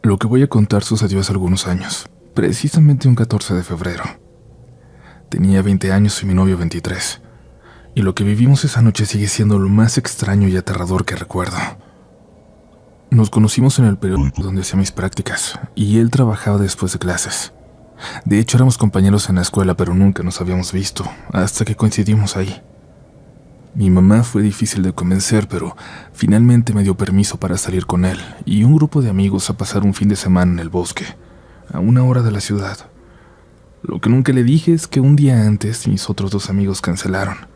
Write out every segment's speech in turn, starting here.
Lo que voy a contar sucedió hace algunos años, precisamente un 14 de febrero. Tenía 20 años y mi novio 23, y lo que vivimos esa noche sigue siendo lo más extraño y aterrador que recuerdo. Nos conocimos en el periodo donde hacía mis prácticas, y él trabajaba después de clases. De hecho, éramos compañeros en la escuela, pero nunca nos habíamos visto, hasta que coincidimos ahí. Mi mamá fue difícil de convencer, pero finalmente me dio permiso para salir con él y un grupo de amigos a pasar un fin de semana en el bosque, a 1 hora de la ciudad. Lo que nunca le dije es que un día antes mis otros 2 amigos cancelaron.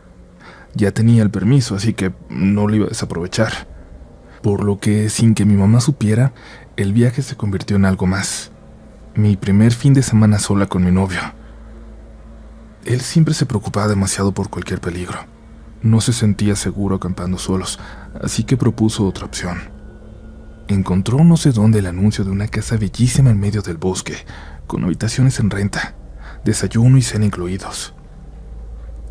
Ya tenía el permiso, así que no lo iba a desaprovechar. Por lo que, sin que mi mamá supiera, el viaje se convirtió en algo más. Mi primer fin de semana sola con mi novio. Él siempre se preocupaba demasiado por cualquier peligro. No se sentía seguro acampando solos, así que propuso otra opción. Encontró no sé dónde el anuncio de una casa bellísima en medio del bosque, con habitaciones en renta, desayuno y cena incluidos.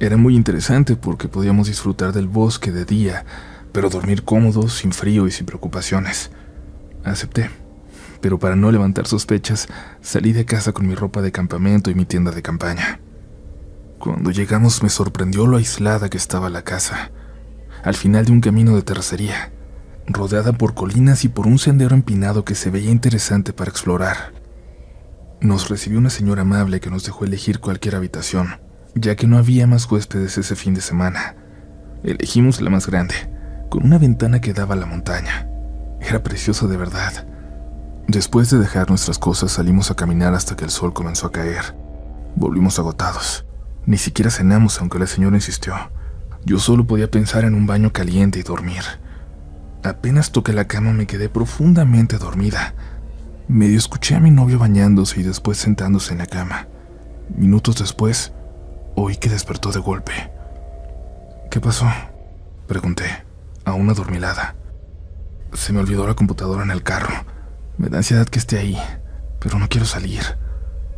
Era muy interesante porque podíamos disfrutar del bosque de día, pero dormir cómodos, sin frío y sin preocupaciones. Acepté, pero para no levantar sospechas, salí de casa con mi ropa de campamento y mi tienda de campaña. Cuando llegamos me sorprendió lo aislada que estaba la casa, al final de un camino de terracería, rodeada por colinas y por un sendero empinado que se veía interesante para explorar. Nos recibió una señora amable que nos dejó elegir cualquier habitación, ya que no había más huéspedes ese fin de semana. Elegimos la más grande, con una ventana que daba a la montaña. Era preciosa de verdad. Después de dejar nuestras cosas salimos a caminar hasta que el sol comenzó a caer. Volvimos agotados. Ni siquiera cenamos, aunque la señora insistió. Yo solo podía pensar en un baño caliente y dormir. Apenas toqué la cama me quedé profundamente dormida. Medio escuché a mi novio bañándose y después sentándose en la cama. Minutos después, oí que despertó de golpe. ¿Qué pasó?, pregunté, aún adormilada. Se me olvidó la computadora en el carro. Me da ansiedad que esté ahí, pero no quiero salir.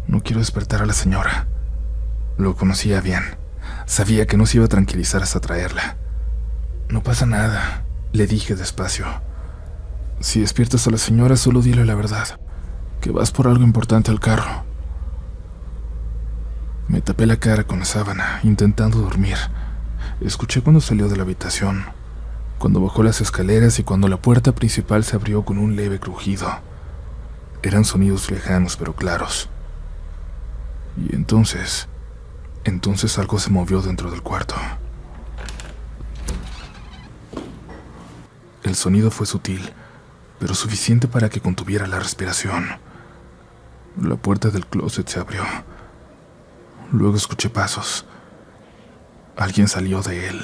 No quiero despertar a la señora. Lo conocía bien. Sabía que no se iba a tranquilizar hasta traerla. No pasa nada, le dije despacio. Si despiertas a la señora, solo dile la verdad, que vas por algo importante al carro. Me tapé la cara con la sábana, intentando dormir. Escuché cuando salió de la habitación, cuando bajó las escaleras y cuando la puerta principal se abrió con un leve crujido. Eran sonidos lejanos pero claros. Y entonces algo se movió dentro del cuarto. El sonido fue sutil, pero suficiente para que contuviera la respiración. La puerta del closet se abrió. Luego escuché pasos. Alguien salió de él.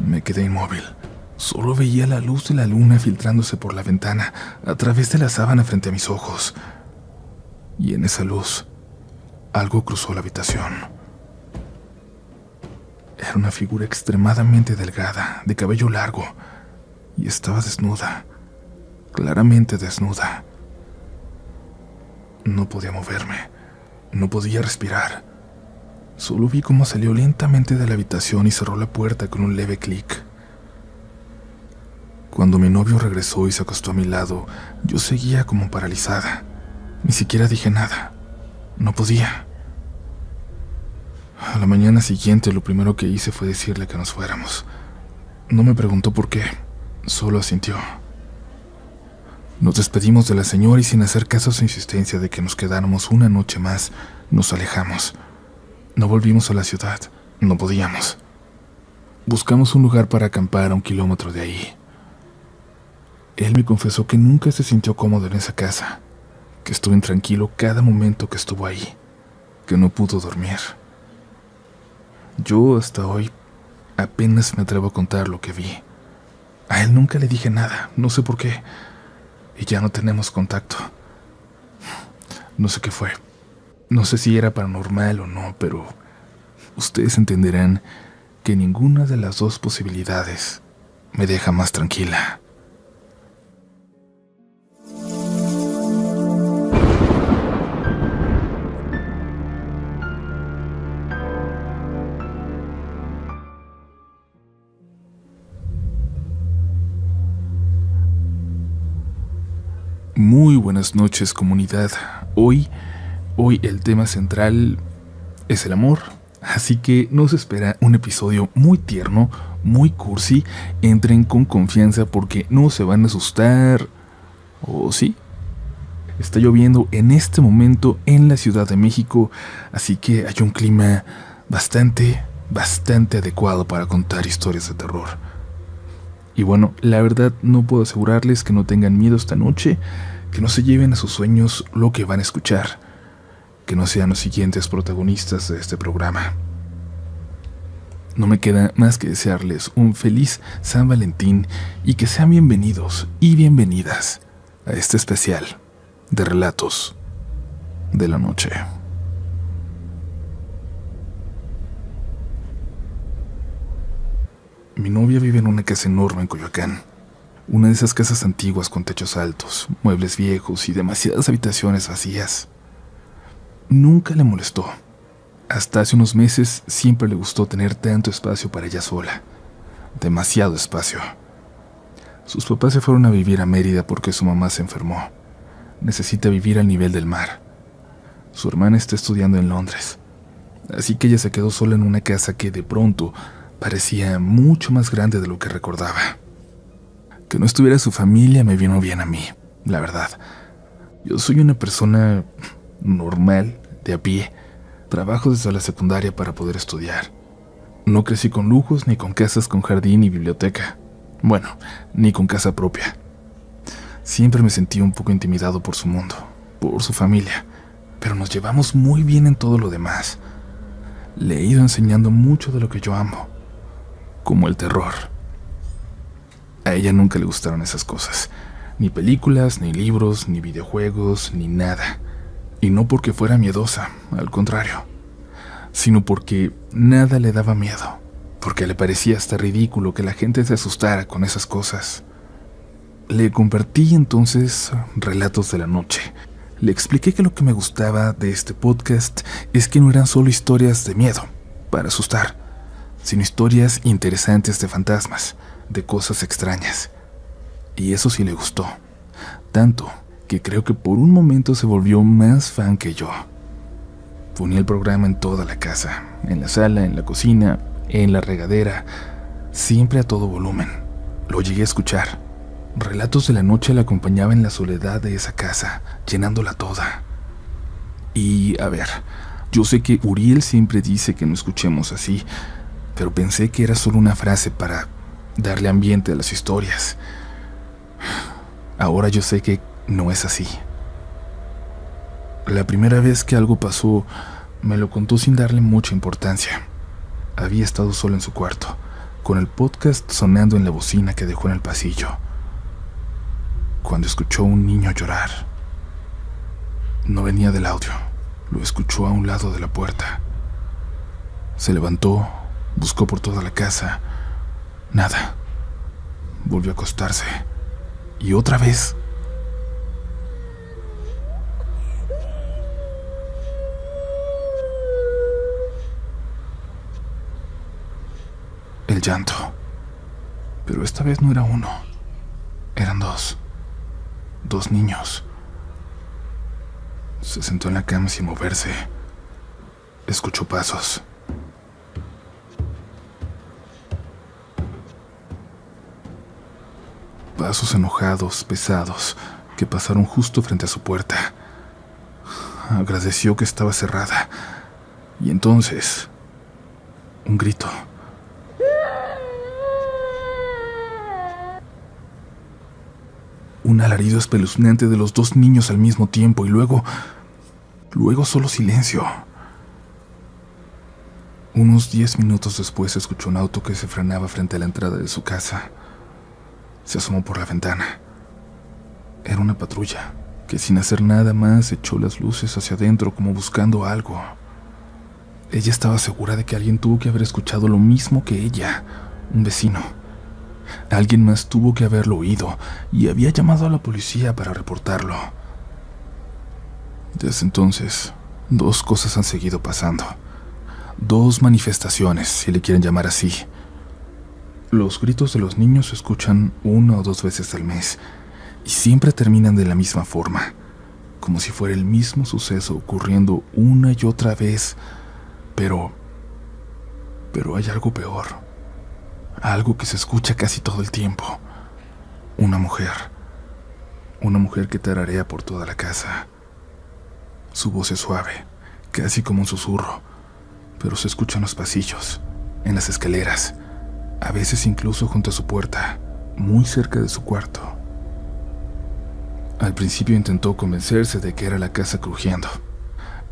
Me quedé inmóvil. Solo veía la luz de la luna filtrándose por la ventana, a través de la sábana frente a mis ojos. Y en esa luz, algo cruzó la habitación. Era una figura extremadamente delgada, de cabello largo, y estaba desnuda, claramente desnuda. No podía moverme, no podía respirar. Solo vi cómo salió lentamente de la habitación y cerró la puerta con un leve clic. Cuando mi novio regresó y se acostó a mi lado, yo seguía como paralizada. Ni siquiera dije nada. No podía. A la mañana siguiente, lo primero que hice fue decirle que nos fuéramos. No me preguntó por qué, solo asintió. Nos despedimos de la señora y sin hacer caso a su insistencia de que nos quedáramos una noche más, nos alejamos. No volvimos a la ciudad, no podíamos. Buscamos un lugar para acampar a 1 kilómetro de ahí. Él me confesó que nunca se sintió cómodo en esa casa, que estuvo intranquilo cada momento que estuvo ahí, que no pudo dormir. Yo hasta hoy apenas me atrevo a contar lo que vi. A él nunca le dije nada, no sé por qué, y ya no tenemos contacto. No sé qué fue, no sé si era paranormal o no, pero ustedes entenderán que ninguna de las dos posibilidades me deja más tranquila. Muy buenas noches, comunidad. Hoy el tema central es el amor, así que nos espera un episodio muy tierno, muy cursi. Entren con confianza porque no se van a asustar. ¿O sí? Está lloviendo en este momento en la Ciudad de México, así que hay un clima bastante adecuado para contar historias de terror. Y bueno, la verdad no puedo asegurarles que no tengan miedo esta noche, que no se lleven a sus sueños lo que van a escuchar, que no sean los siguientes protagonistas de este programa. No me queda más que desearles un feliz San Valentín y que sean bienvenidos y bienvenidas a este especial de Relatos de la Noche. Mi novia vive en una casa enorme en Coyoacán, una de esas casas antiguas con techos altos, muebles viejos y demasiadas habitaciones vacías. Nunca le molestó. Hasta hace unos meses siempre le gustó tener tanto espacio para ella sola. Demasiado espacio. Sus papás se fueron a vivir a Mérida porque su mamá se enfermó. Necesita vivir al nivel del mar. Su hermana está estudiando en Londres. Así que ella se quedó sola en una casa que de pronto parecía mucho más grande de lo que recordaba. Que no estuviera su familia me vino bien a mí, la verdad. Yo soy una persona normal, de a pie. Trabajo desde la secundaria para poder estudiar. No crecí con lujos ni con casas con jardín y biblioteca. Bueno, ni con casa propia. Siempre me sentí un poco intimidado por su mundo, por su familia, pero nos llevamos muy bien en todo lo demás. Le he ido enseñando mucho de lo que yo amo, como el terror. A ella nunca le gustaron esas cosas, ni películas, ni libros, ni videojuegos, ni nada. Y no porque fuera miedosa, al contrario, sino porque nada le daba miedo, porque le parecía hasta ridículo que la gente se asustara con esas cosas. Le compartí entonces Relatos de la Noche. Le expliqué que lo que me gustaba de este podcast es que no eran solo historias de miedo, para asustar, sino historias interesantes de fantasmas, de cosas extrañas. Y eso sí le gustó, tanto que creo que por un momento se volvió más fan que yo. Ponía el programa en toda la casa, en la sala, en la cocina, en la regadera, siempre a todo volumen. Lo llegué a escuchar. Relatos de la Noche la acompañaba en la soledad de esa casa, llenándola toda. Y, a ver, yo sé que Uriel siempre dice que no escuchemos así, pero pensé que era solo una frase para darle ambiente a las historias. Ahora yo sé que no es así. La primera vez que algo pasó, me lo contó sin darle mucha importancia. Había estado solo en su cuarto, con el podcast sonando en la bocina que dejó en el pasillo, cuando escuchó a un niño llorar. No venía del audio, lo escuchó a un lado de la puerta. Se levantó, buscó por toda la casa. Nada. Volvió a acostarse. Y otra vez. El llanto. Pero esta vez no era uno. Eran dos. Dos niños. Se sentó en la cama sin moverse. Escuchó pasos. Pasos enojados, pesados, que pasaron justo frente a su puerta. Agradeció que estaba cerrada. Y entonces, un grito. Un alarido espeluznante de los dos niños al mismo tiempo y luego solo silencio. Unos 10 minutos después escuchó un auto que se frenaba frente a la entrada de su casa. Se asomó por la ventana. Era una patrulla que sin hacer nada más echó las luces hacia adentro como buscando algo. Ella estaba segura de que alguien tuvo que haber escuchado lo mismo que ella, un vecino. Alguien más tuvo que haberlo oído y había llamado a la policía para reportarlo. Desde entonces, dos cosas han seguido pasando. Dos manifestaciones, si le quieren llamar así. Los gritos de los niños se escuchan 1 o 2 veces al mes, y siempre terminan de la misma forma, como si fuera el mismo suceso ocurriendo una y otra vez, pero hay algo peor, algo que se escucha casi todo el tiempo. Una mujer que tararea por toda la casa. Su voz es suave, casi como un susurro, pero se escucha en los pasillos, en las escaleras, a veces incluso junto a su puerta, muy cerca de su cuarto. Al principio intentó convencerse de que era la casa crujiendo,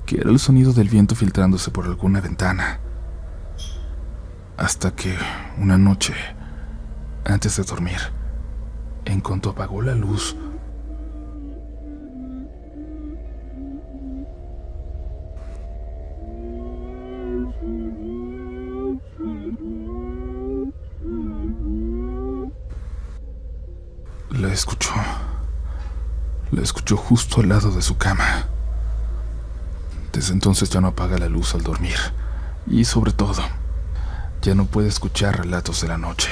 que era el sonido del viento filtrándose por alguna ventana, hasta que una noche, antes de dormir, en cuanto apagó la luz, la escuchó. La escuchó justo al lado de su cama. Desde entonces ya no apaga la luz al dormir. Y sobre todo, ya no puede escuchar relatos de la noche.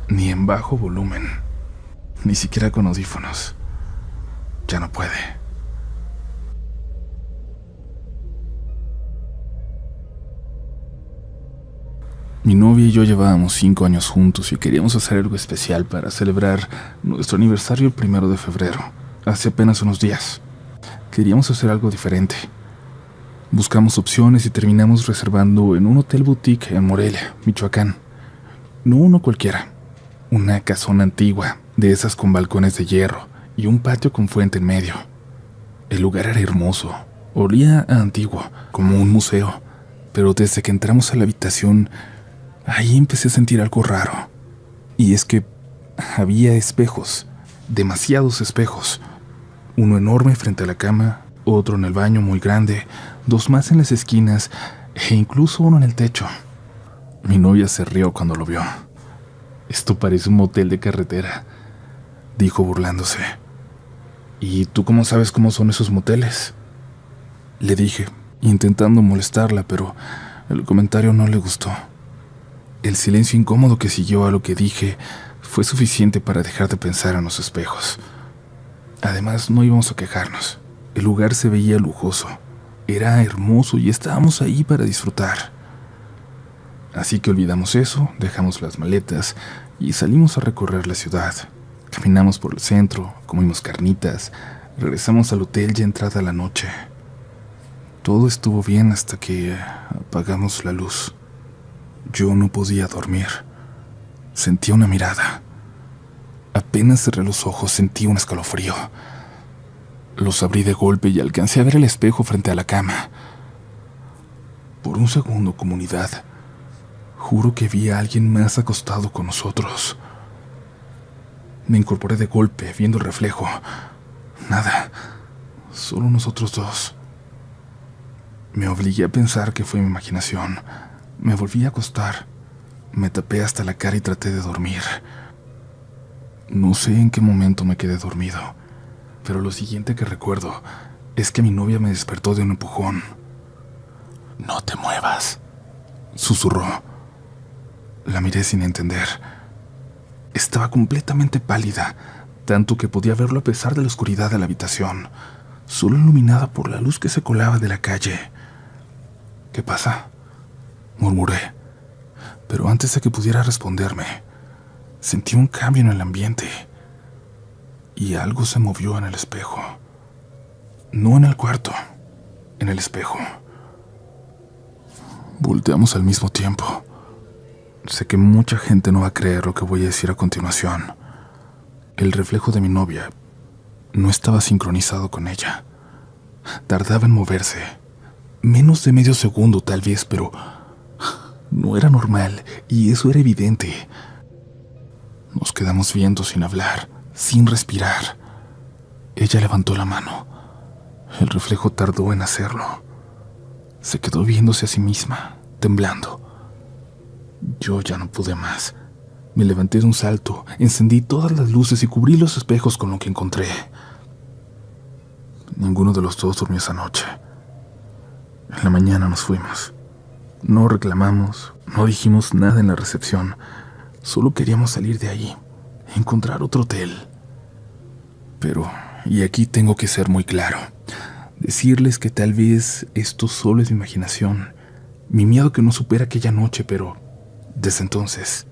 Ni en bajo volumen. Ni siquiera con audífonos. Ya no puede. Mi novia y yo llevábamos 5 años juntos y queríamos hacer algo especial para celebrar nuestro aniversario el 1 de febrero, hace apenas unos días. Queríamos hacer algo diferente. Buscamos opciones y terminamos reservando en un hotel boutique en Morelia, Michoacán. No uno cualquiera, una casona antigua, de esas con balcones de hierro y un patio con fuente en medio. El lugar era hermoso, olía a antiguo, como un museo, pero desde que entramos a la habitación, ahí empecé a sentir algo raro. Y es que había espejos, demasiados espejos. Uno enorme frente a la cama, otro en el baño muy grande, 2 más en las esquinas e incluso uno en el techo. Mi novia se rió cuando lo vio. «Esto parece un motel de carretera», dijo burlándose. «¿Y tú cómo sabes cómo son esos moteles?», le dije, intentando molestarla, pero el comentario no le gustó. El silencio incómodo que siguió a lo que dije fue suficiente para dejar de pensar en los espejos. Además, no íbamos a quejarnos. El lugar se veía lujoso, era hermoso y estábamos ahí para disfrutar. Así que olvidamos eso, dejamos las maletas y salimos a recorrer la ciudad. Caminamos por el centro, comimos carnitas, regresamos al hotel ya entrada la noche. Todo estuvo bien hasta que apagamos la luz. Yo no podía dormir. Sentía una mirada. Apenas cerré los ojos sentí un escalofrío. Los abrí de golpe y alcancé a ver el espejo frente a la cama. Por un segundo, comunidad, juro que vi a alguien más acostado con nosotros. Me incorporé de golpe, viendo el reflejo. Nada, solo nosotros dos. Me obligué a pensar que fue mi imaginación. Me volví a acostar. Me tapé hasta la cara y traté de dormir. No sé en qué momento me quedé dormido, pero lo siguiente que recuerdo es que mi novia me despertó de un empujón. «No te muevas», susurró. La miré sin entender. Estaba completamente pálida, tanto que podía verlo a pesar de la oscuridad de la habitación, solo iluminada por la luz que se colaba de la calle. «¿Qué pasa?», murmuré, pero antes de que pudiera responderme, sentí un cambio en el ambiente y algo se movió en el espejo. No en el cuarto, en el espejo. Volteamos al mismo tiempo. Sé que mucha gente no va a creer lo que voy a decir a continuación. El reflejo de mi novia no estaba sincronizado con ella. Tardaba en moverse. Menos de medio segundo tal vez, pero no era normal y eso era evidente. Nos quedamos viendo sin hablar, sin respirar. Ella levantó la mano. El reflejo tardó en hacerlo. Se quedó viéndose a sí misma, temblando. Yo ya no pude más. Me levanté de un salto, encendí todas las luces y cubrí los espejos con lo que encontré. Ninguno de los dos durmió esa noche. En la mañana nos fuimos. No reclamamos, no dijimos nada en la recepción. Solo queríamos salir de ahí, encontrar otro hotel. Pero, y aquí tengo que ser muy claro, decirles que tal vez esto solo es mi imaginación, mi miedo que no supera aquella noche, pero desde entonces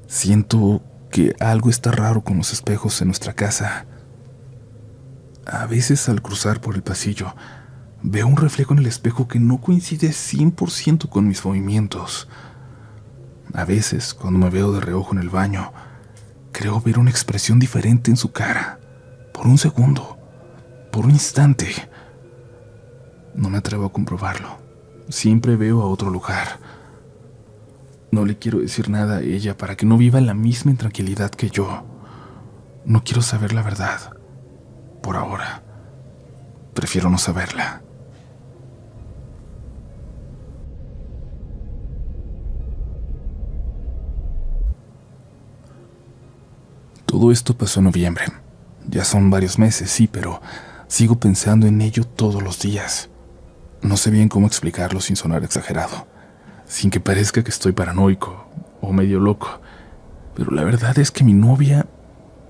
siento que algo está raro con los espejos en nuestra casa. A veces al cruzar por el pasillo, veo un reflejo en el espejo que no coincide 100% con mis movimientos. A veces, cuando me veo de reojo en el baño, creo ver una expresión diferente en su cara. Por un segundo, por un instante. No me atrevo a comprobarlo. Siempre veo a otro lugar. No le quiero decir nada a ella para que no viva la misma intranquilidad que yo. No quiero saber la verdad. Por ahora, prefiero no saberla. Todo esto pasó en noviembre. Ya son varios meses, sí, pero sigo pensando en ello todos los días. No sé bien cómo explicarlo sin sonar exagerado, sin que parezca que estoy paranoico o medio loco, pero la verdad es que mi novia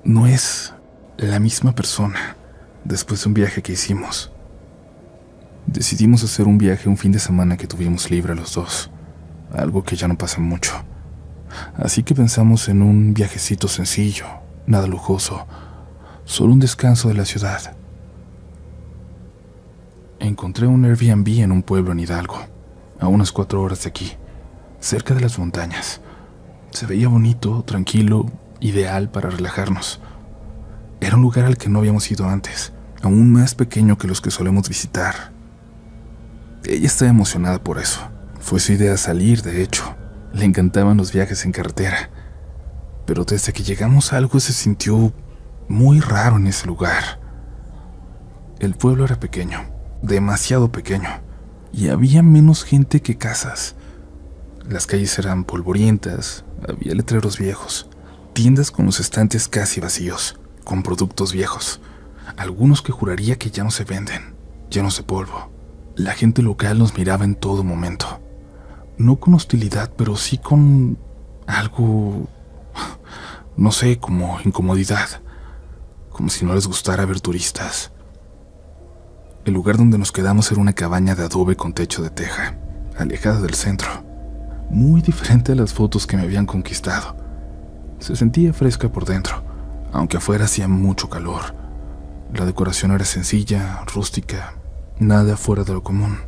no es la misma persona después de un viaje que hicimos. Decidimos hacer un viaje un fin de semana que tuvimos libre los dos, algo que ya no pasa mucho. Así que pensamos en un viajecito sencillo, nada lujoso, solo un descanso de la ciudad. Encontré un Airbnb en un pueblo en Hidalgo, a unas 4 horas de aquí, cerca de las montañas. Se veía bonito, tranquilo, ideal para relajarnos. Era un lugar al que no habíamos ido antes, aún más pequeño que los que solemos visitar. Ella estaba emocionada por eso. Fue su idea salir, de hecho. Le encantaban los viajes en carretera. Pero desde que llegamos algo se sintió muy raro en ese lugar. El pueblo era pequeño, demasiado pequeño, y había menos gente que casas. Las calles eran polvorientas, había letreros viejos, tiendas con los estantes casi vacíos, con productos viejos, algunos que juraría que ya no se venden, llenos de polvo. La gente local nos miraba en todo momento, no con hostilidad, pero sí con algo, no sé, como incomodidad, como si no les gustara ver turistas. El lugar donde nos quedamos era una cabaña de adobe con techo de teja, alejada del centro, muy diferente a las fotos que me habían conquistado. Se sentía fresca por dentro, aunque afuera hacía mucho calor. La decoración era sencilla, rústica, nada fuera de lo común.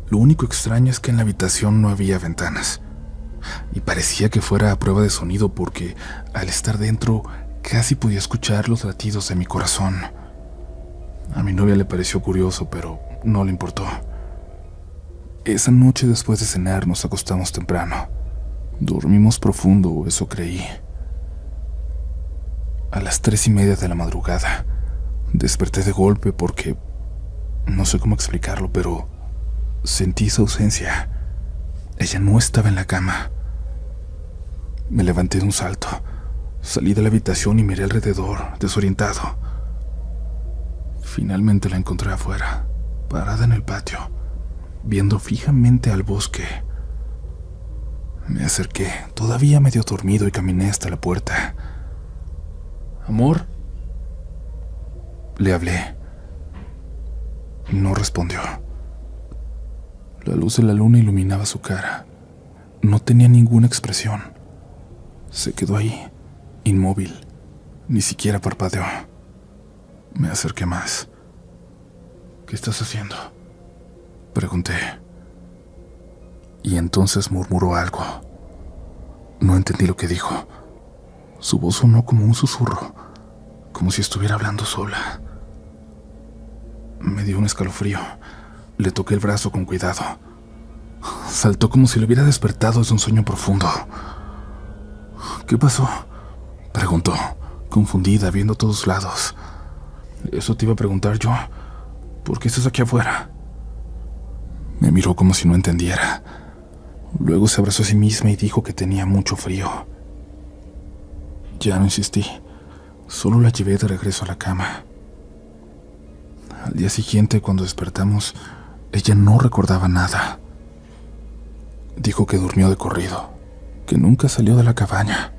Lo único extraño es que en la habitación no había ventanas, y parecía que fuera a prueba de sonido porque al estar dentro casi podía escuchar los latidos de mi corazón. A mi novia le pareció curioso, pero no le importó. Esa noche después de cenar nos acostamos temprano. Dormimos profundo, eso creí. A las 3:30 de la madrugada, desperté de golpe porque no sé cómo explicarlo, pero sentí su ausencia. Ella no estaba en la cama. Me levanté de un salto, salí de la habitación y miré alrededor, desorientado. Finalmente la encontré afuera, parada en el patio, viendo fijamente al bosque. Me acerqué, todavía medio dormido, y caminé hasta la puerta. «Amor», le hablé. No respondió. La luz de la luna iluminaba su cara. No tenía ninguna expresión. Se quedó ahí, inmóvil. Ni siquiera parpadeó. Me acerqué más. «¿Qué estás haciendo?», pregunté. Y entonces murmuró algo. No entendí lo que dijo. Su voz sonó como un susurro, como si estuviera hablando sola. Me dio un escalofrío. Le toqué el brazo con cuidado. Saltó como si lo hubiera despertado de un sueño profundo. «¿Qué pasó?», preguntó, confundida, viendo a todos lados. «Eso te iba a preguntar yo. ¿Por qué estás aquí afuera?». Me miró como si no entendiera. Luego se abrazó a sí misma y dijo que tenía mucho frío. Ya no insistí. Solo la llevé de regreso a la cama. Al día siguiente, cuando despertamos, ella no recordaba nada. Dijo que durmió de corrido, que nunca salió de la cabaña.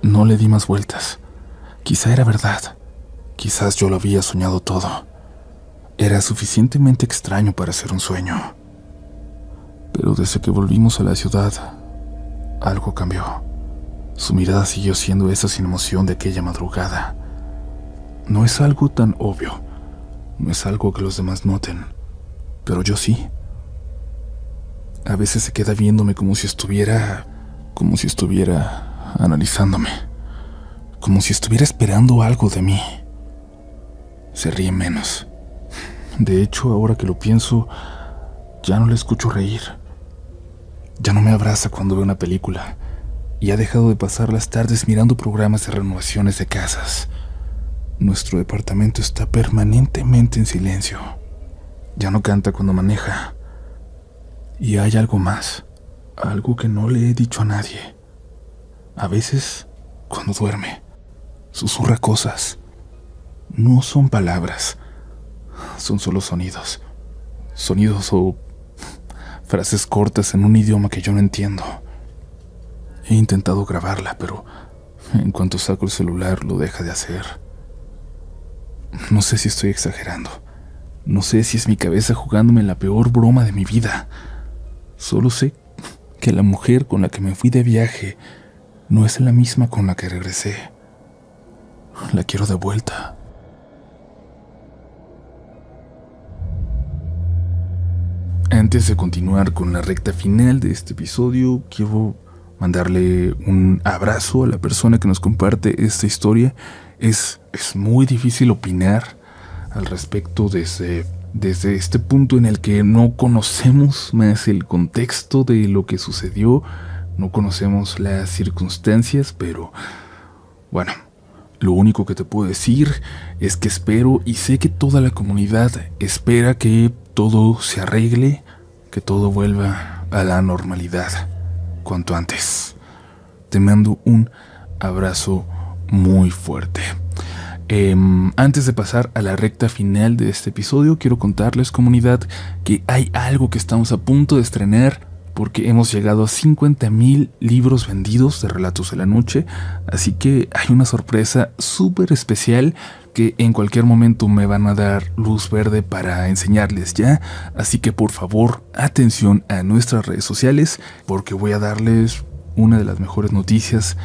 No le di más vueltas. Quizá era verdad. Quizás yo lo había soñado todo. Era suficientemente extraño para ser un sueño. Pero desde que volvimos a la ciudad, algo cambió. Su mirada siguió siendo esa sin emoción de aquella madrugada. No es algo tan obvio, no es algo que los demás noten, pero yo sí. A veces se queda viéndome como si estuviera analizándome, como si estuviera esperando algo de mí. Se ríe menos. De hecho, ahora que lo pienso, ya no le escucho reír. Ya no me abraza cuando veo una película y ha dejado de pasar las tardes mirando programas de renovaciones de casas. Nuestro departamento está permanentemente en silencio. Ya no canta cuando maneja. Y hay algo más, algo que no le he dicho a nadie. A veces, cuando duerme, susurra cosas. No son palabras, son solo sonidos. Sonidos o frases cortas en un idioma que yo no entiendo. He intentado grabarla, pero en cuanto saco el celular lo deja de hacer. No sé si estoy exagerando. No sé si es mi cabeza jugándome la peor broma de mi vida. Solo sé que la mujer con la que me fui de viaje no es la misma con la que regresé. La quiero de vuelta. Antes de continuar con la recta final de este episodio, quiero mandarle un abrazo a la persona que nos comparte esta historia. Es muy difícil opinar al respecto desde este punto en el que no conocemos más el contexto de lo que sucedió, no conocemos las circunstancias, pero bueno, lo único que te puedo decir es que espero y sé que toda la comunidad espera que todo se arregle, que todo vuelva a la normalidad cuanto antes. Te mando un abrazo muy fuerte. Antes de pasar a la recta final de este episodio, quiero contarles, comunidad, que hay algo que estamos a punto de estrenar, porque hemos llegado a 50,000 libros vendidos de Relatos de la Noche, así que hay una sorpresa súper especial que en cualquier momento me van a dar luz verde para enseñarles ya, así que por favor, atención a nuestras redes sociales, porque voy a darles una de las mejores noticias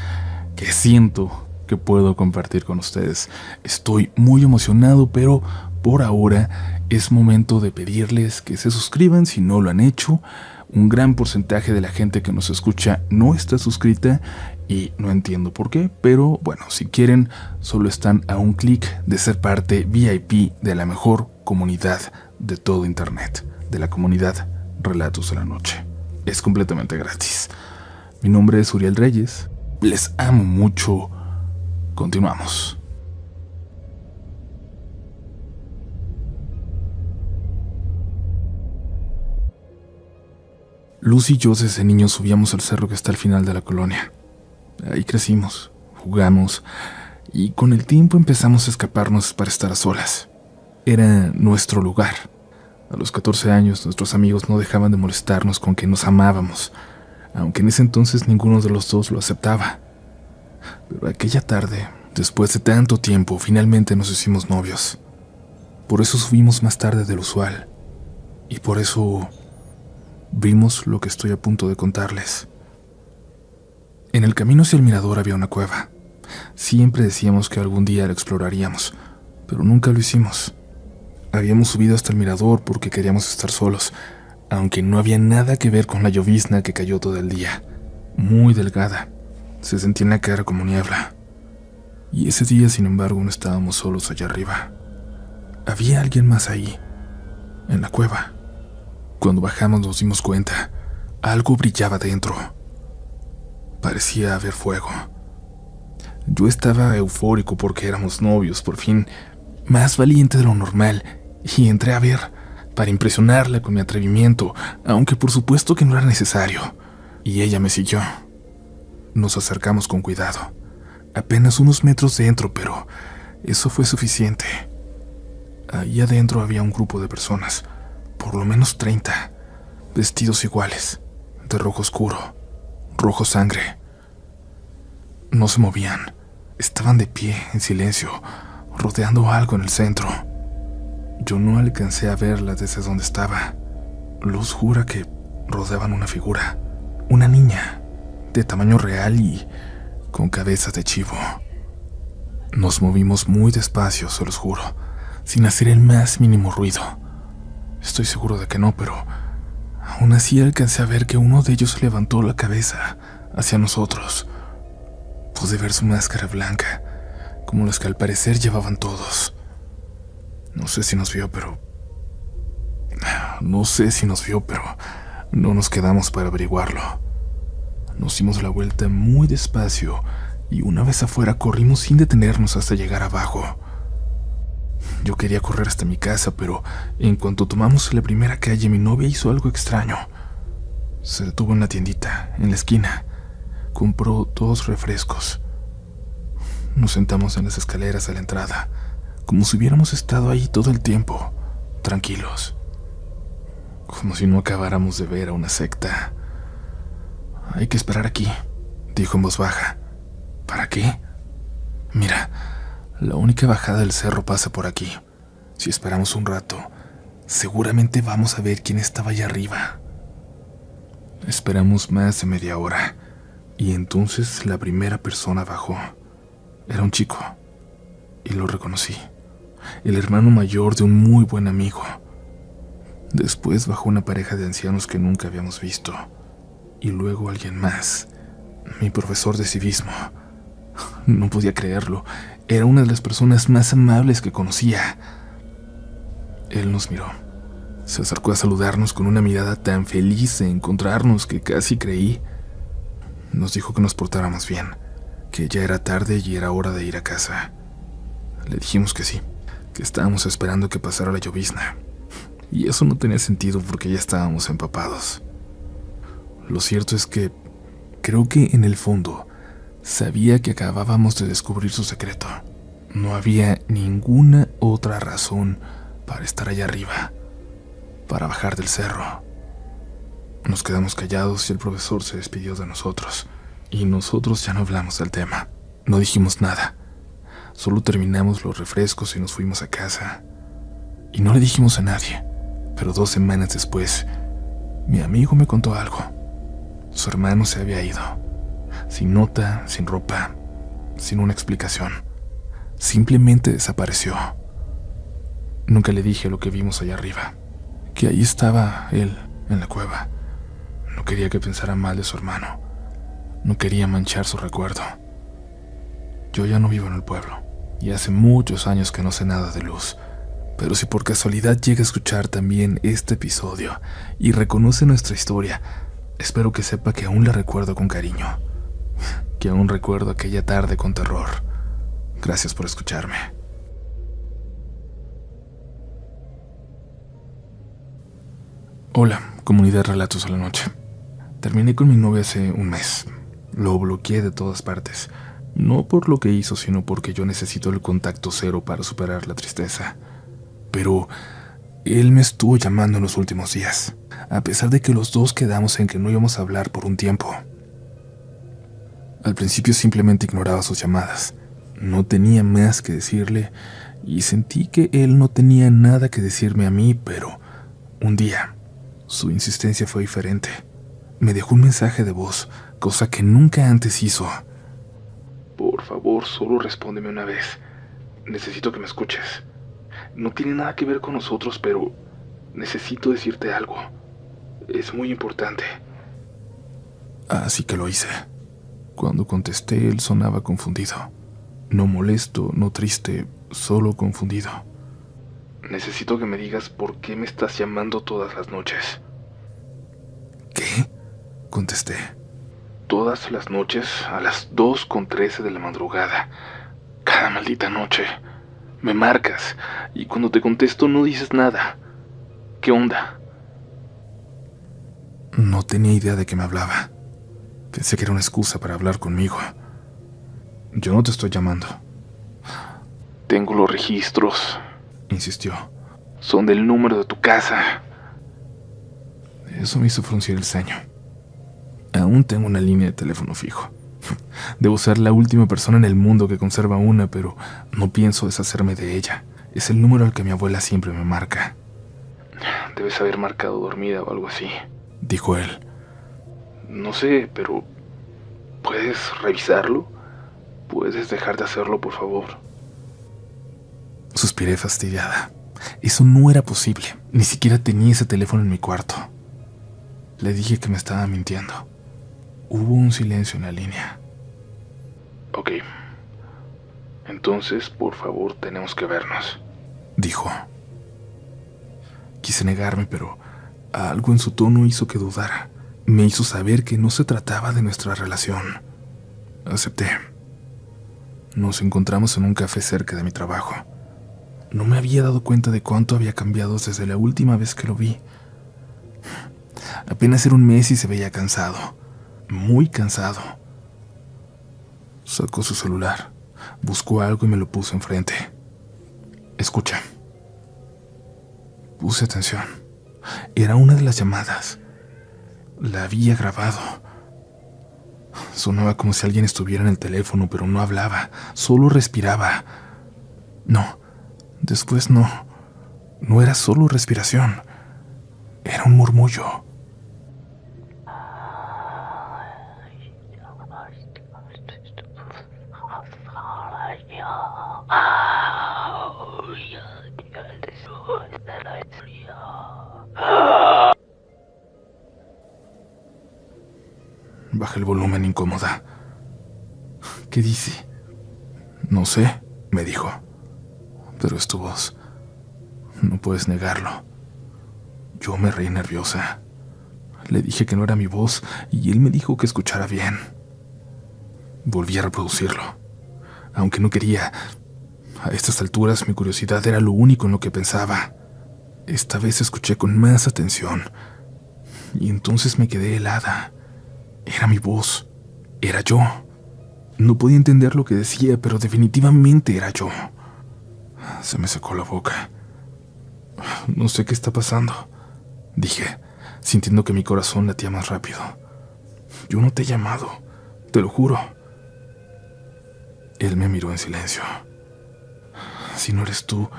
que siento que puedo compartir con ustedes. Estoy muy emocionado, pero por ahora es momento de pedirles que se suscriban si no lo han hecho. Un gran porcentaje de la gente que nos escucha no está suscrita y no entiendo por qué, pero bueno, si quieren, solo están a un clic de ser parte VIP de la mejor comunidad de todo Internet, de la comunidad Relatos de la Noche. Es completamente gratis. Mi nombre es Uriel Reyes. Les amo mucho. Continuamos. Luz y yo desde niños subíamos al cerro que está al final de la colonia. Ahí crecimos, jugamos y con el tiempo empezamos a escaparnos para estar a solas. Era nuestro lugar. A los 14 años nuestros amigos no dejaban de molestarnos con que nos amábamos, aunque en ese entonces ninguno de los dos lo aceptaba. Pero aquella tarde, después de tanto tiempo, finalmente nos hicimos novios. Por eso subimos más tarde del usual. Y por eso vimos lo que estoy a punto de contarles. En el camino hacia el mirador había una cueva. Siempre decíamos que algún día la exploraríamos, pero nunca lo hicimos. Habíamos subido hasta el mirador porque queríamos estar solos, aunque no había nada que ver con la llovizna que cayó todo el día. Muy delgada. Se sentía en la cara como niebla. Y ese día, sin embargo, no estábamos solos allá arriba. Había alguien más ahí, en la cueva. Cuando bajamos nos dimos cuenta. Algo brillaba dentro. Parecía haber fuego. Yo estaba eufórico porque éramos novios, por fin, más valiente de lo normal, y entré a ver, para impresionarla con mi atrevimiento, aunque por supuesto que no era necesario. Y ella me siguió. Nos acercamos con cuidado. Apenas unos metros dentro, pero eso fue suficiente. Ahí adentro había un grupo de personas, por lo menos 30, vestidos iguales, de rojo oscuro, rojo sangre. No se movían, Estaban de pie, en silencio, rodeando algo en el centro. Yo no alcancé a verlas desde donde estaba. Luz jura que rodeaban una figura, una niña, de tamaño real y con cabeza de chivo. Nos movimos muy despacio, se los juro, sin hacer el más mínimo ruido. Estoy seguro de que no, pero aún así alcancé a ver que uno de ellos levantó la cabeza hacia nosotros. Pude ver su máscara blanca, como las que al parecer llevaban todos. No sé si nos vio, pero no nos quedamos para averiguarlo. Nos dimos la vuelta muy despacio y una vez afuera corrimos sin detenernos hasta llegar abajo. Yo quería correr hasta mi casa, pero en cuanto tomamos la primera calle, mi novia hizo algo extraño. Se detuvo en la tiendita, en la esquina. Compró 2 refrescos. Nos sentamos en las escaleras a la entrada, como si hubiéramos estado ahí todo el tiempo, tranquilos. Como si no acabáramos de ver a una secta. Hay que esperar aquí, dijo en voz baja. ¿Para qué? Mira, la única bajada del cerro pasa por aquí. Si esperamos un rato, seguramente vamos a ver quién estaba allá arriba. Esperamos más de media hora, y entonces la primera persona bajó. Era un chico, y lo reconocí. El hermano mayor de un muy buen amigo. Después bajó una pareja de ancianos que nunca habíamos visto, y luego alguien más, mi profesor de civismo. No podía creerlo. Era una de las personas más amables que conocía. Él nos miró. Se acercó a saludarnos con una mirada tan feliz de encontrarnos que casi creí. Nos dijo que nos portáramos bien, que ya era tarde y era hora de ir a casa. Le dijimos que sí, que estábamos esperando que pasara la llovizna. Y eso no tenía sentido porque ya estábamos empapados. Lo cierto es que creo que en el fondo sabía que acabábamos de descubrir su secreto. No había ninguna otra razón para estar allá arriba, para bajar del cerro. Nos quedamos callados y el profesor se despidió de nosotros. Y nosotros ya no hablamos del tema. No dijimos nada. Solo terminamos los refrescos y nos fuimos a casa. Y no le dijimos a nadie. Pero 2 semanas después, mi amigo me contó algo. Su hermano se había ido. Sin nota, sin ropa, sin una explicación. Simplemente desapareció. Nunca le dije lo que vimos allá arriba, que ahí estaba él, en la cueva. No quería que pensara mal de su hermano. No quería manchar su recuerdo. Yo ya no vivo en el pueblo, y hace muchos años que no sé nada de Luz. Pero si por casualidad llega a escuchar también este episodio y reconoce nuestra historia, espero que sepa que aún la recuerdo con cariño, que aún recuerdo aquella tarde con terror. Gracias por escucharme. Hola, comunidad Relatos a la Noche. Terminé con mi novia hace un mes. Lo bloqueé de todas partes. No por lo que hizo, sino porque yo necesito el contacto cero para superar la tristeza. Pero él me estuvo llamando en los últimos días, a pesar de que los dos quedamos en que no íbamos a hablar por un tiempo. Al principio simplemente ignoraba sus llamadas. No tenía más que decirle y sentí que él no tenía nada que decirme a mí, pero un día su insistencia fue diferente. Me dejó un mensaje de voz, cosa que nunca antes hizo. Por favor, solo respóndeme una vez. Necesito que me escuches. No tiene nada que ver con nosotros, pero necesito decirte algo. Es muy importante. Así que lo hice. Cuando contesté, él sonaba confundido. No molesto, no triste, solo confundido. Necesito que me digas por qué me estás llamando todas las noches. ¿Qué? Contesté. Todas las noches a las 2:13 de la madrugada. Cada maldita noche. Me marcas y cuando te contesto no dices nada. ¿Qué onda? No tenía idea de qué me hablaba. Pensé que era una excusa para hablar conmigo. Yo no te estoy llamando. Tengo los registros, insistió. Son del número de tu casa. Eso me hizo fruncir el ceño. Aún tengo una línea de teléfono fijo. Debo ser la última persona en el mundo que conserva una, pero no pienso deshacerme de ella. Es el número al que mi abuela siempre me marca. Debes haber marcado dormida o algo así, dijo él. No sé, pero ¿puedes revisarlo? ¿Puedes dejar de hacerlo, por favor? Suspiré fastidiada. Eso no era posible. Ni siquiera tenía ese teléfono en mi cuarto. Le dije que me estaba mintiendo. Hubo un silencio en la línea. Ok. Entonces, por favor, tenemos que vernos, dijo. Quise negarme, pero algo en su tono hizo que dudara. Me hizo saber que no se trataba de nuestra relación. Acepté. Nos encontramos en un café cerca de mi trabajo. No me había dado cuenta de cuánto había cambiado desde la última vez que lo vi. Apenas era un mes y se veía cansado. Muy cansado. Sacó su celular, buscó algo y me lo puso enfrente. Escucha. Puse atención. Era una de las llamadas. La había grabado. Sonaba como si alguien estuviera en el teléfono, pero no hablaba, solo respiraba. No, después no. No era solo respiración. Era un murmullo. Bajé el volumen incómoda. ¿Qué dice? No sé, me dijo. Pero es tu voz. No puedes negarlo. Yo me reí nerviosa. Le dije que no era mi voz y él me dijo que escuchara bien. Volví a reproducirlo. Aunque no quería, a estas alturas mi curiosidad era lo único en lo que pensaba. Esta vez escuché con más atención y entonces me quedé helada. Era mi voz. Era yo. No podía entender lo que decía, pero definitivamente era yo. Se me secó la boca. No sé qué está pasando, dije, sintiendo que mi corazón latía más rápido. Yo no te he llamado, te lo juro. Él me miró en silencio. Si no eres tú,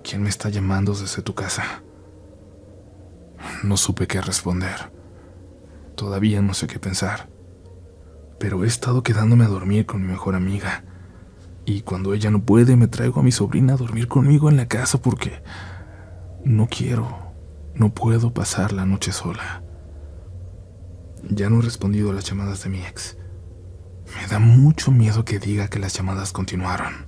¿quién me está llamando desde tu casa? No supe qué responder. Todavía no sé qué pensar. Pero he estado quedándome a dormir con mi mejor amiga. Y cuando ella no puede, me traigo a mi sobrina a dormir conmigo en la casa porque no puedo pasar la noche sola. Ya no he respondido a las llamadas de mi ex. Me da mucho miedo que diga que las llamadas continuaron.